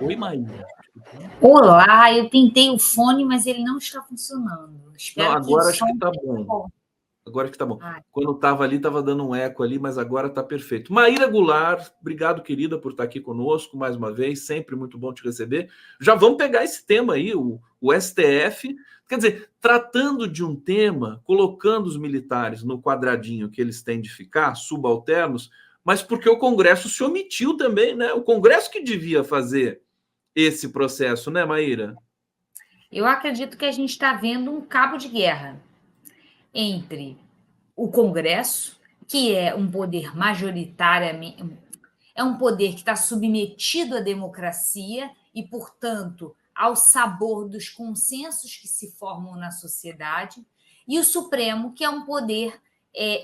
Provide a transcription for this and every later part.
Oi, Maíra. Olá, eu tentei o fone, mas ele não está funcionando. Não, Espero que o agora acho que som está esteja bom. bom. Agora acho que está bom. Ah, Quando estava ali, estava dando um eco ali, mas agora está perfeito. Maíra Goulart, obrigado, querida, por estar aqui conosco mais uma vez. Sempre muito bom te receber. Já vamos pegar esse tema aí, o STF. Quer dizer, tratando de um tema, colocando os militares no quadradinho que eles têm de ficar, subalternos, mas porque o Congresso se omitiu também, né? O Congresso que devia fazer esse processo, né, Maíra? eu acredito que a gente está vendo um cabo de guerra entre o Congresso, que é um poder majoritariamente, é um poder que está submetido à democracia e, portanto, ao sabor dos consensos que se formam na sociedade, e o Supremo, que é um poder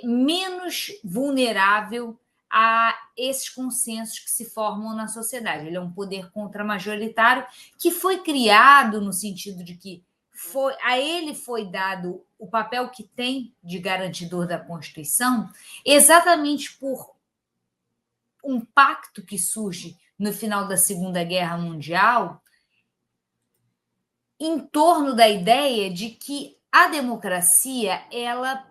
menos vulnerável a esses consensos que se formam na sociedade. Ele é um poder contramajoritário que foi criado no sentido de que a ele foi dado o papel que tem de garantidor da Constituição, exatamente por um pacto que surge no final da Segunda Guerra Mundial em torno da ideia de que a democracia ela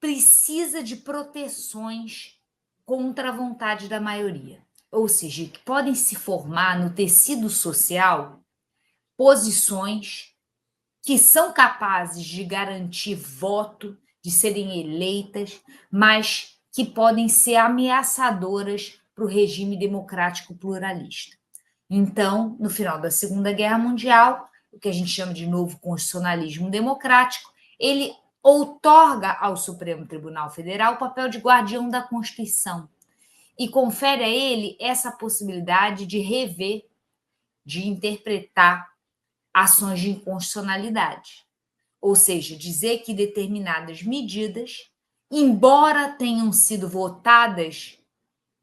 precisa de proteções contra a vontade da maioria, ou seja, que podem se formar no tecido social posições que são capazes de garantir voto, de serem eleitas, mas que podem ser ameaçadoras para o regime democrático pluralista. Então, no final da Segunda Guerra Mundial, o que a gente chama de novo constitucionalismo democrático, ele outorga ao Supremo Tribunal Federal o papel de guardião da Constituição e confere a ele essa possibilidade de rever, de interpretar ações de inconstitucionalidade. Ou seja, dizer que determinadas medidas, embora tenham sido votadas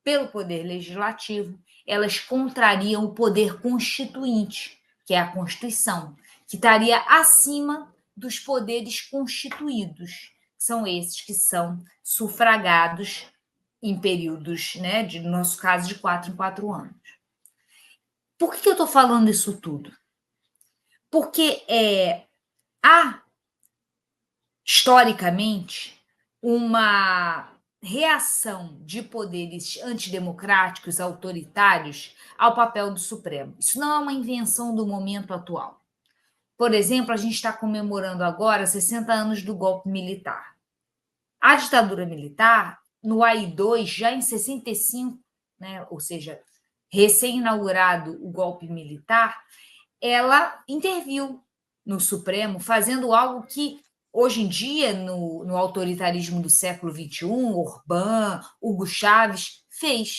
pelo Poder Legislativo, elas contrariam o poder constituinte, que é a Constituição, que estaria acima dos poderes constituídos, que são esses que são sufragados em períodos, né, no nosso caso, de 4 em 4 anos. Por que eu estou falando isso tudo? Porque há, historicamente, uma reação de poderes antidemocráticos, autoritários, ao papel do Supremo. Isso não é uma invenção do momento atual. Por exemplo, a gente está comemorando agora 60 anos do golpe militar. A ditadura militar, no AI-2, já em 65, né, ou seja, recém-inaugurado o golpe militar, ela interviu no Supremo, fazendo algo que, hoje em dia, no autoritarismo do século XXI, Orbán, Hugo Chávez,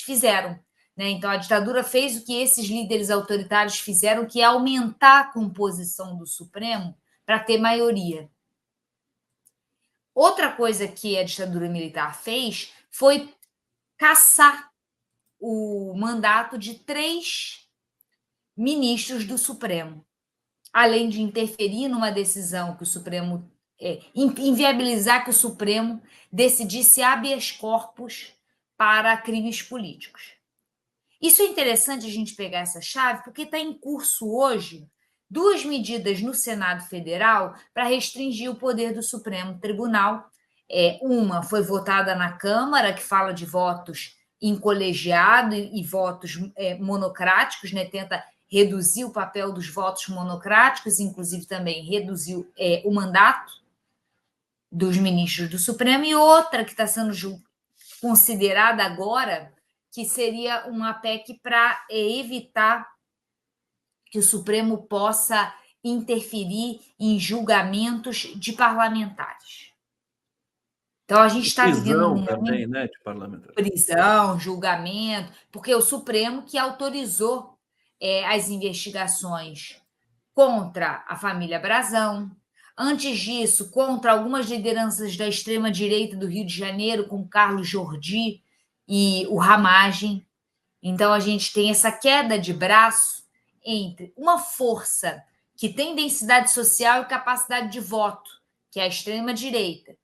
fizeram. Né? Então, a ditadura fez o que esses líderes autoritários fizeram, que é aumentar a composição do Supremo para ter maioria. Outra coisa que a ditadura militar fez foi cassar o mandato de 3 ministros do Supremo, além de interferir numa decisão que o Supremo inviabilizar que o Supremo decidisse habeas corpus para crimes políticos. Isso é interessante a gente pegar essa chave, porque está em curso hoje 2 medidas no Senado Federal para restringir o poder do Supremo Tribunal. Uma foi votada na Câmara, que fala de votos em colegiado e votos monocráticos, né? Tenta reduzir o papel dos votos monocráticos, inclusive também reduzir o mandato dos ministros do Supremo, e outra que está sendo considerada agora, que seria uma PEC para evitar que o Supremo possa interferir em julgamentos de parlamentares. Então, a gente está vivendo Prisão também, né, de parlamentares. Prisão, julgamento, porque o Supremo que autorizou as investigações contra a família Brazão, antes disso, contra algumas lideranças da extrema-direita do Rio de Janeiro, como Carlos Jordi e o Ramagem. Então, a gente tem essa queda de braço entre uma força que tem densidade social e capacidade de voto, que é a extrema-direita,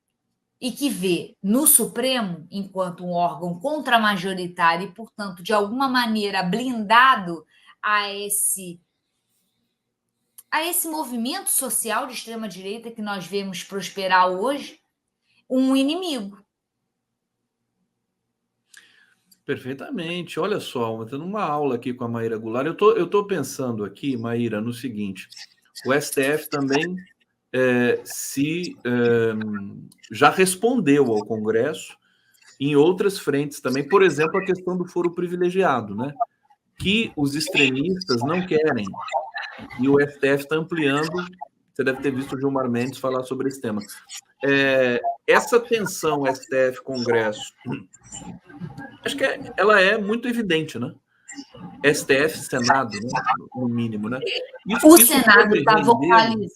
e que vê no Supremo, enquanto um órgão contramajoritário e, portanto, de alguma maneira blindado a esse movimento social de extrema-direita que nós vemos prosperar hoje, um inimigo. Perfeitamente. Olha só, tendo uma aula aqui com a Maíra Goulart. Eu tô pensando aqui, Maíra, no seguinte: o STF também já respondeu ao Congresso em outras frentes também, por exemplo, a questão do foro privilegiado, né? Que os extremistas não querem. E o STF está ampliando. Você deve ter visto o Gilmar Mendes falar sobre esse tema. Essa tensão STF-Congresso, acho que ela é muito evidente, né? STF, Senado, né? No mínimo, né? O Senado está vocalizando.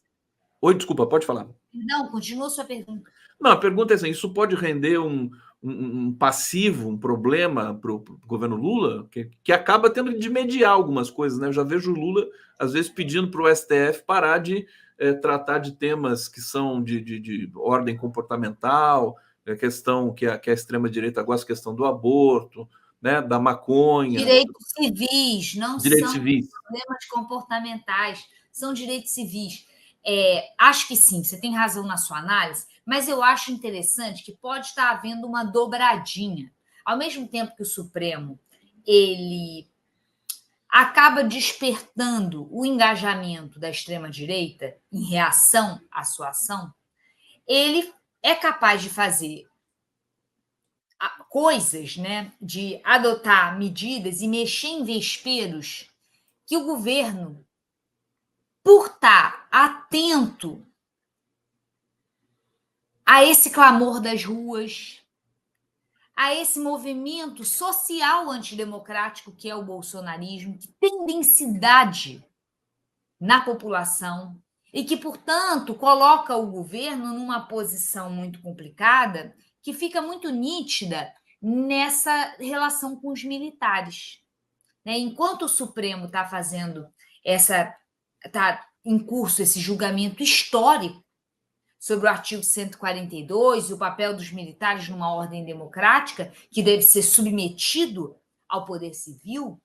Oi, desculpa, pode falar. Não, continua a sua pergunta. Não, a pergunta é assim: isso pode render um passivo, um problema para o governo Lula, que acaba tendo de mediar algumas coisas, né? Eu já vejo o Lula, às vezes, pedindo para o STF parar de tratar de temas que são de ordem comportamental, questão que a extrema-direita gosta, questão do aborto, né, da maconha. Direitos civis, não direitos são civis. problemas comportamentais, são direitos civis. Acho que sim, você tem razão na sua análise, mas eu acho interessante que pode estar havendo uma dobradinha. Ao mesmo tempo que o Supremo ele acaba despertando o engajamento da extrema-direita em reação à sua ação, ele é capaz de fazer coisas, né, de adotar medidas e mexer em vesperos que o governo, por estar atento a esse clamor das ruas, a esse movimento social antidemocrático que é o bolsonarismo, que tem densidade na população e que, portanto, coloca o governo numa posição muito complicada, que fica muito nítida nessa relação com os militares. Enquanto o Supremo está fazendo está em curso esse julgamento histórico sobre o artigo 142 e o papel dos militares numa ordem democrática que deve ser submetido ao poder civil,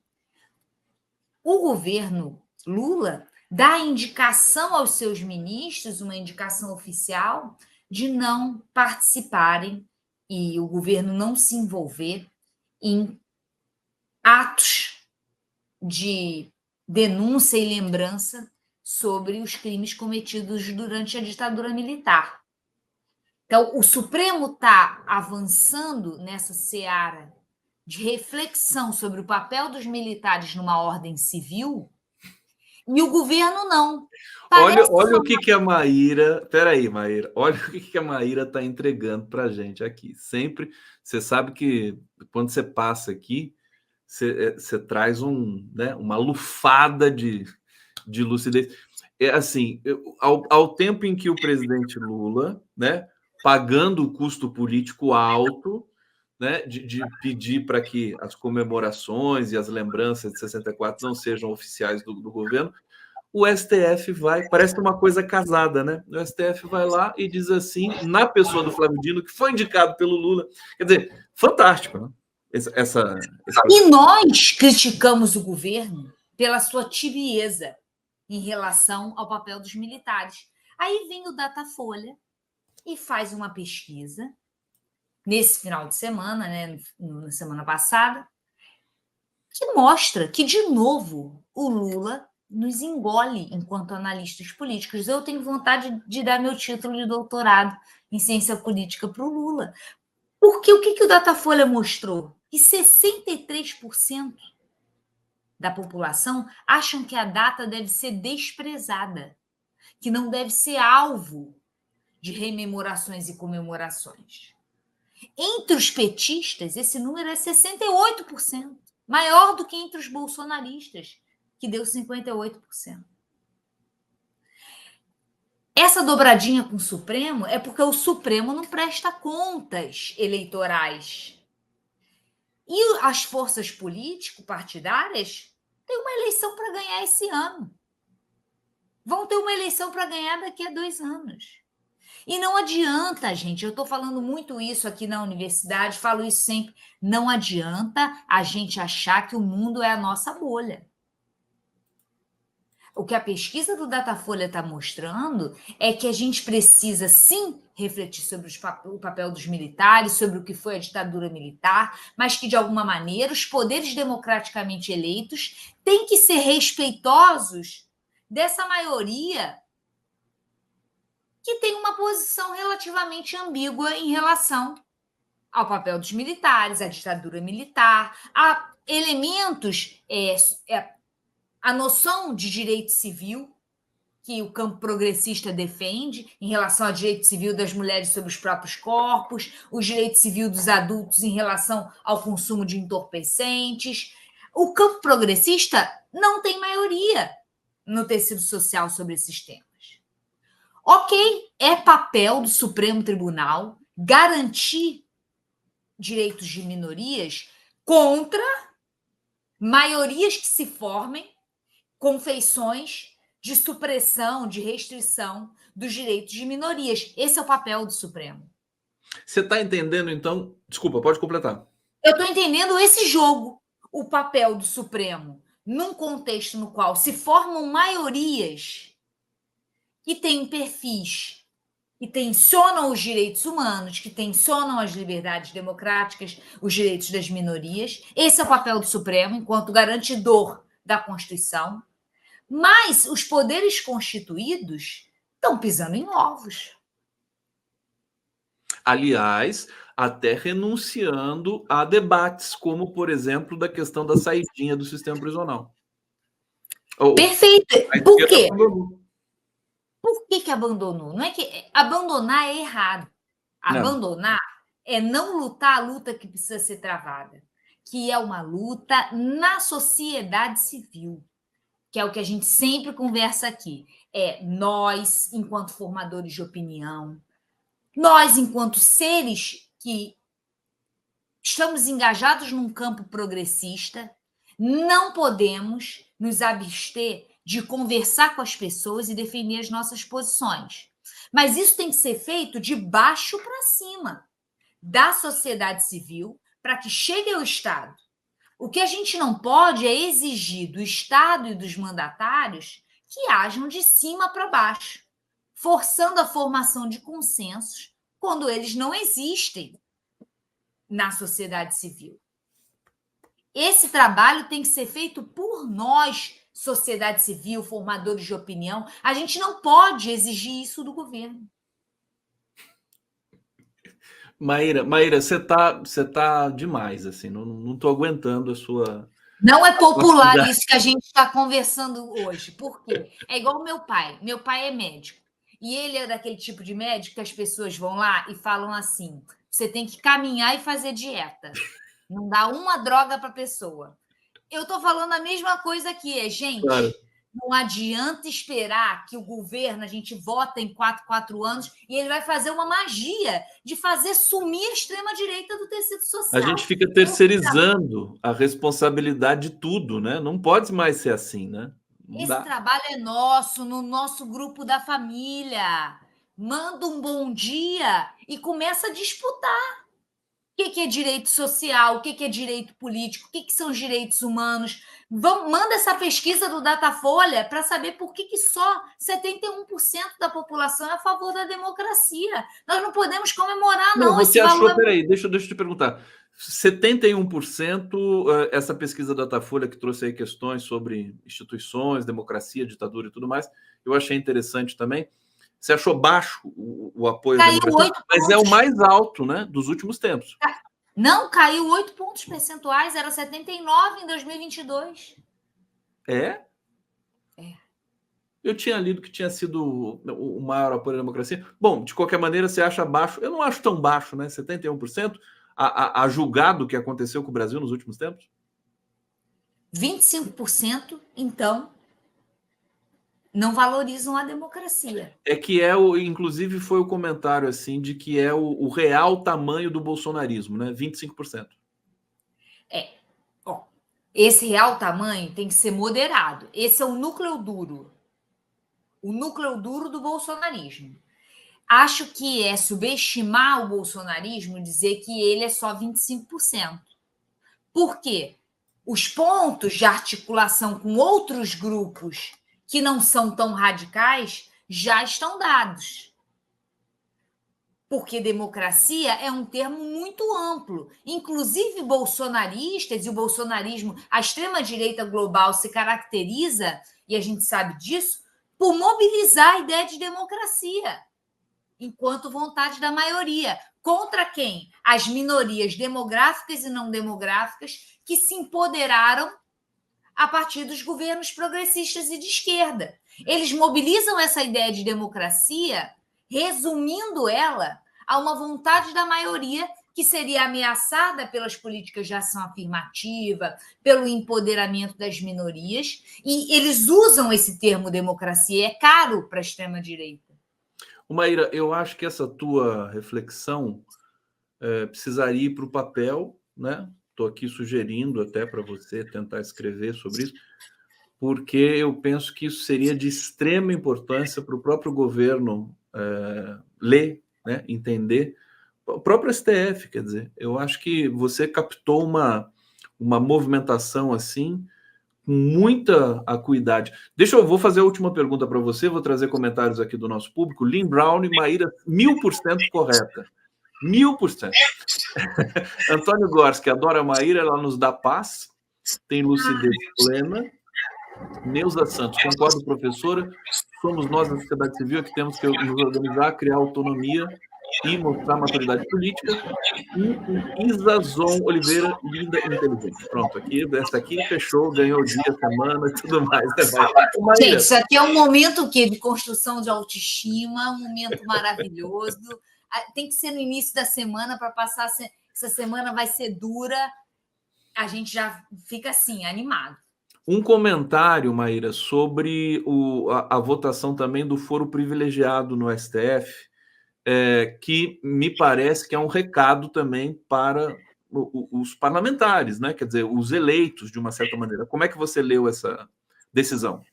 o governo Lula dá indicação aos seus ministros, uma indicação oficial, de não participarem e o governo não se envolver em atos de denúncia e lembrança sobre os crimes cometidos durante a ditadura militar. Então, o Supremo está avançando nessa seara de reflexão sobre o papel dos militares numa ordem civil e o governo não. Olha o que a Maíra... Peraí, Maíra. Olha o que a Maíra está entregando para a gente aqui. Sempre, você sabe que quando você passa aqui, você traz uma lufada de lucidez. É assim, ao tempo em que o presidente Lula, né, pagando o custo político alto, né, de pedir para que as comemorações e as lembranças de 64 não sejam oficiais do governo, o STF vai, parece uma coisa casada, né? O STF vai lá e diz assim, na pessoa do Flávio Dino, que foi indicado pelo Lula. Quer dizer, fantástico, né? E nós criticamos o governo pela sua tibieza em relação ao papel dos militares. Aí vem o Datafolha e faz uma pesquisa nesse final de semana, né, na semana passada, que mostra que, de novo, o Lula nos engole enquanto analistas políticos. Eu tenho vontade de dar meu título de doutorado em ciência política para o Lula. Porque o que o Datafolha mostrou? Que 63% da população acham que a data deve ser desprezada, que não deve ser alvo de rememorações e comemorações. Entre os petistas, esse número é 68%, maior do que entre os bolsonaristas, que deu 58%. Essa dobradinha com o Supremo é porque o Supremo não presta contas eleitorais. E as forças político-partidárias têm uma eleição para ganhar esse ano. Vão ter uma eleição para ganhar daqui a 2 anos. E não adianta, gente, eu estou falando muito isso aqui na universidade, falo isso sempre, não adianta a gente achar que o mundo é a nossa bolha. O que a pesquisa do Datafolha está mostrando é que a gente precisa, sim, refletir sobre o papel dos militares, sobre o que foi a ditadura militar, mas que, de alguma maneira, os poderes democraticamente eleitos têm que ser respeitosos dessa maioria que tem uma posição relativamente ambígua em relação ao papel dos militares, à ditadura militar, a elementos, a noção de direito civil que o campo progressista defende em relação ao direito civil das mulheres sobre os próprios corpos, o direito civil dos adultos em relação ao consumo de entorpecentes. O campo progressista não tem maioria no tecido social sobre esses temas. Ok, é papel do Supremo Tribunal garantir direitos de minorias contra maiorias que se formem com feições de supressão, de restrição dos direitos de minorias. Esse é o papel do Supremo. Você está entendendo, então? Desculpa, pode completar. Eu estou entendendo esse jogo, o papel do Supremo, num contexto no qual se formam maiorias que têm perfis que tensionam os direitos humanos, que tensionam as liberdades democráticas, os direitos das minorias. Esse é o papel do Supremo, enquanto garantidor da Constituição. Mas os poderes constituídos estão pisando em ovos. Aliás, até renunciando a debates, como, por exemplo, da questão da saidinha do sistema prisional. Perfeito. Por quê? Por que abandonou? Não é que abandonar é errado. Abandonar é não lutar a luta que precisa ser travada, que é uma luta na sociedade civil, que é o que a gente sempre conversa aqui. É nós, enquanto formadores de opinião, nós, enquanto seres que estamos engajados num campo progressista, não podemos nos abster de conversar com as pessoas e defender as nossas posições. Mas isso tem que ser feito de baixo para cima, da sociedade civil, para que chegue ao Estado. O que a gente não pode é exigir do Estado e dos mandatários que ajam de cima para baixo, forçando a formação de consensos quando eles não existem na sociedade civil. Esse trabalho tem que ser feito por nós, sociedade civil, formadores de opinião. A gente não pode exigir isso do governo. Maíra, você tá demais, assim, não tô aguentando a sua... Não é popular isso que a gente está conversando hoje. Por quê? É igual o meu pai. Meu pai é médico. E ele é daquele tipo de médico que as pessoas vão lá e falam assim: você tem que caminhar e fazer dieta. Não dá uma droga para a pessoa. Eu estou falando a mesma coisa aqui, gente. Claro. Não adianta esperar que o governo, a gente vota em 4 anos, e ele vai fazer uma magia de fazer sumir a extrema-direita do tecido social. A gente fica terceirizando a responsabilidade de tudo, né? Não pode mais ser assim, né? Esse trabalho é nosso, no nosso grupo da família. Manda um bom dia e começa a disputar. O que é direito social? O que é direito político? O que são os direitos humanos? Manda essa pesquisa do Datafolha para saber por que só 71% da população é a favor da democracia. Nós não podemos comemorar, não. Você achou, peraí, deixa eu te perguntar. 71%, essa pesquisa da Datafolha que trouxe aí questões sobre instituições, democracia, ditadura e tudo mais, eu achei interessante também. Você achou baixo o apoio à democracia? Mas é o mais alto, né, dos últimos tempos. Não, caiu 8 pontos percentuais, era 79 em 2022. É? É. Eu tinha lido que tinha sido o maior apoio à democracia. Bom, de qualquer maneira, você acha baixo? Eu não acho tão baixo, né? 71%, a julgar do que aconteceu com o Brasil nos últimos tempos? 25%, então, não valorizam a democracia. É que inclusive foi o comentário assim de que é o real tamanho do bolsonarismo, né? 25%. Ó, esse real tamanho tem que ser moderado. Esse é o núcleo duro. O núcleo duro do bolsonarismo. acho que é subestimar o bolsonarismo dizer que ele é só 25%. Por quê? Os pontos de articulação com outros grupos que não são tão radicais já estão dados. Porque democracia é um termo muito amplo. Inclusive, bolsonaristas e o bolsonarismo, a extrema-direita global se caracteriza, e a gente sabe disso, por mobilizar a ideia de democracia enquanto vontade da maioria. Contra quem? As minorias demográficas e não demográficas que se empoderaram a partir dos governos progressistas e de esquerda. Eles mobilizam essa ideia de democracia, resumindo ela a uma vontade da maioria que seria ameaçada pelas políticas de ação afirmativa, pelo empoderamento das minorias, e eles usam esse termo democracia, é caro para a extrema-direita. Maíra, eu acho que essa tua reflexão precisaria ir para o papel, né? Estou aqui sugerindo até para você tentar escrever sobre isso, porque eu penso que isso seria de extrema importância para o próprio governo ler, né? Entender. O próprio STF, quer dizer, eu acho que você captou uma movimentação assim, com muita acuidade. Vou fazer a última pergunta para você, vou trazer comentários aqui do nosso público. Lynn Brown e Maíra, 1000% correta. 1000%. Antônio Gorski, adora a Maíra, ela nos dá paz, tem lucidez plena. Neuza Santos, concordo, professora. Somos nós, da sociedade civil, que temos que nos organizar, criar autonomia e mostrar maturidade política. E Isazon Oliveira, linda e inteligente. Pronto, essa aqui fechou, ganhou o dia, semana e tudo mais. Gente, isso aqui é um momento de construção de autoestima, um momento maravilhoso. Tem que ser no início da semana para passar. Essa semana vai ser dura. A gente já fica assim, animado. Um comentário, Maíra, sobre a votação também do foro privilegiado no STF, que me parece que é um recado também para os parlamentares, né? Quer dizer, os eleitos, de uma certa maneira. Como é que você leu essa decisão?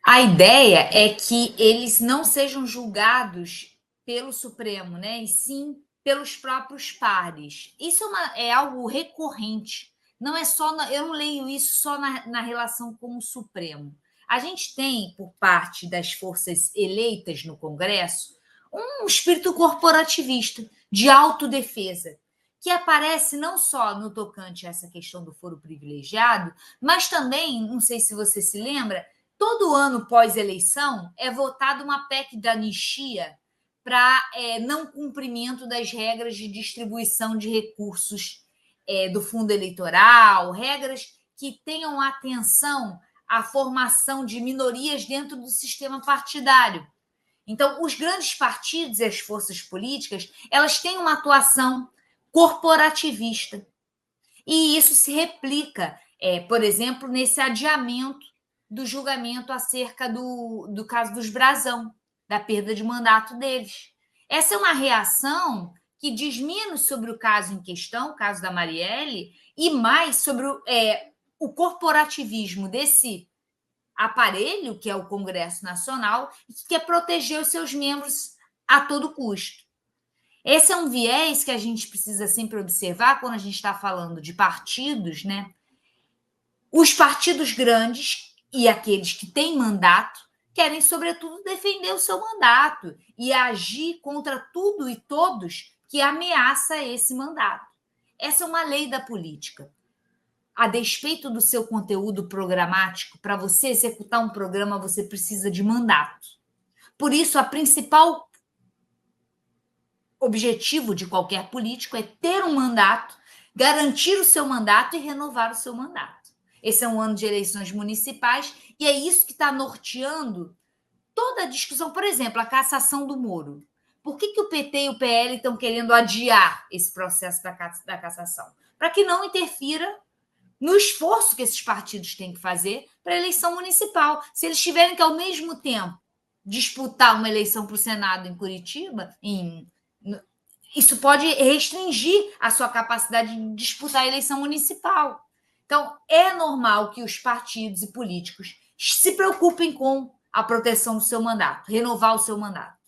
A ideia é que eles não sejam julgados pelo Supremo, né? E sim pelos próprios pares. Isso é algo recorrente. Não é só, eu não leio isso só na relação com o Supremo. A gente tem, por parte das forças eleitas no Congresso, um espírito corporativista, de autodefesa, que aparece não só no tocante a essa questão do foro privilegiado, mas também, não sei se você se lembra, todo ano pós-eleição é votada uma PEC da anistia para não cumprimento das regras de distribuição de recursos do fundo eleitoral, regras que tenham atenção à formação de minorias dentro do sistema partidário. Então, os grandes partidos e as forças políticas, elas têm uma atuação corporativista. E isso se replica, por exemplo, nesse adiamento do julgamento acerca do caso dos Brazão, da perda de mandato deles. Essa é uma reação que diz menos sobre o caso em questão, o caso da Marielle, e mais sobre o corporativismo desse aparelho, que é o Congresso Nacional, e que quer proteger os seus membros a todo custo. Esse é um viés que a gente precisa sempre observar quando a gente está falando de partidos, né? Os partidos grandes e aqueles que têm mandato querem, sobretudo, defender o seu mandato e agir contra tudo e todos que ameaça esse mandato. Essa é uma lei da política. A despeito do seu conteúdo programático, para você executar um programa, você precisa de mandato. Por isso, a principal objetivo de qualquer político é ter um mandato, garantir o seu mandato e renovar o seu mandato. Esse é um ano de eleições municipais e é isso que está norteando toda a discussão. Por exemplo, a cassação do Moro. Por que o PT e o PL estão querendo adiar esse processo da cassação? Para que não interfira no esforço que esses partidos têm que fazer para a eleição municipal. Se eles tiverem que, ao mesmo tempo, disputar uma eleição para o Senado em Curitiba, isso pode restringir a sua capacidade de disputar a eleição municipal. Então, é normal que os partidos e políticos se preocupem com a proteção do seu mandato, renovar o seu mandato.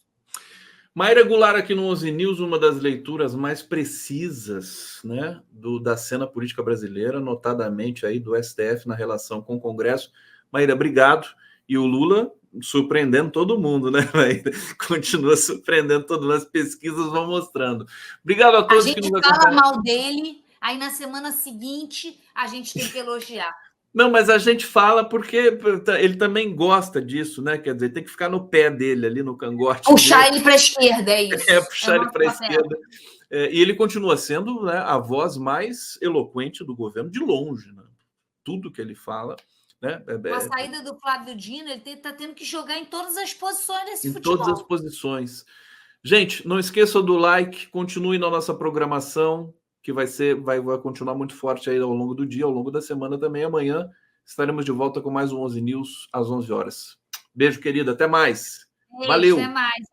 Maíra Goulart aqui no 11 News, uma das leituras mais precisas, né, da cena política brasileira, notadamente aí do STF na relação com o Congresso. Maíra, obrigado. E o Lula surpreendendo todo mundo, né, Maíra? Continua surpreendendo todo mundo, as pesquisas vão mostrando. Obrigado a todos que nos acompanham. A gente fala mal dele, aí na semana seguinte a gente tem que elogiar. Não, mas a gente fala porque ele também gosta disso, né? Quer dizer, tem que ficar no pé dele, ali no cangote. Puxar ele para a esquerda, é isso. Puxar ele para a esquerda. E ele continua sendo, né, a voz mais eloquente do governo, de longe, né? Tudo que ele fala. Né? Com a saída do Flávio Dino, ele está tendo que jogar em todas as posições desse futebol. Em todas as posições. Gente, não esqueça do like, continue na nossa programação, que vai continuar muito forte aí ao longo do dia, ao longo da semana também. Amanhã estaremos de volta com mais um 11 News às 11 horas. Beijo, querida. Até mais. Beijo, Valeu. Até mais.